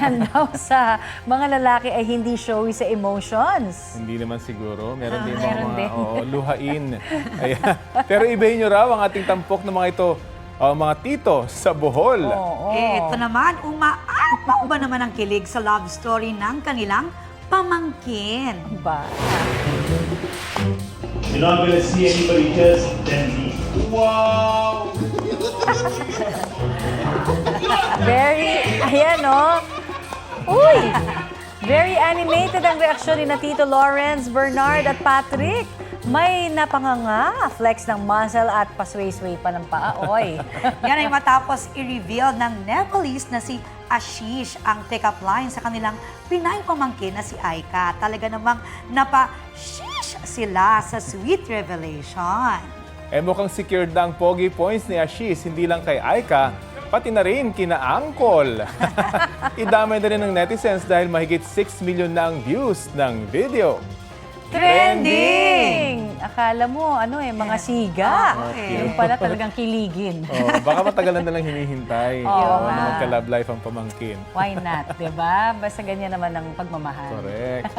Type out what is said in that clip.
karamihan daw sa mga lalaki ay hindi showy sa emotions. Hindi naman siguro. Meron din meron mga din. luhain. Ayan. Pero ibahin nyo raw ang ating tampok ng mga ito, mga tito sa Bohol. Oo. Ito naman, umaapaw ba naman ang kilig sa love story ng kanilang pamangkin? Ba? You're not gonna see anybody else than me. Wow! Ayan o. Uy! Very animated ang reaksyon ni na Tito Lawrence, Bernard at Patrick. May napanganga, flex ng muscle at pasway-sway pa ng paa. Oy. Yan ay matapos i-reveal ng Nepalese na si Ashish ang take-up line sa kanilang Pinay pamangkin na si Aika. Talaga namang napa-shish sila sa sweet revelation. Mukhang secured na ang pogi points ni Ashish, hindi lang kay Aika, pati na rin kina Angkol. Idamay na rin ng netizens dahil mahigit 6 million na ang views ng video. Trending! Akala mo, mga siga. Okay. Yung pala talagang kiligin. Baka matagalan na lang hinihintay. Oo na nga. magka-love life ang pamangkin. Why not, di ba? Basta ganyan naman ang pagmamahal. Correct.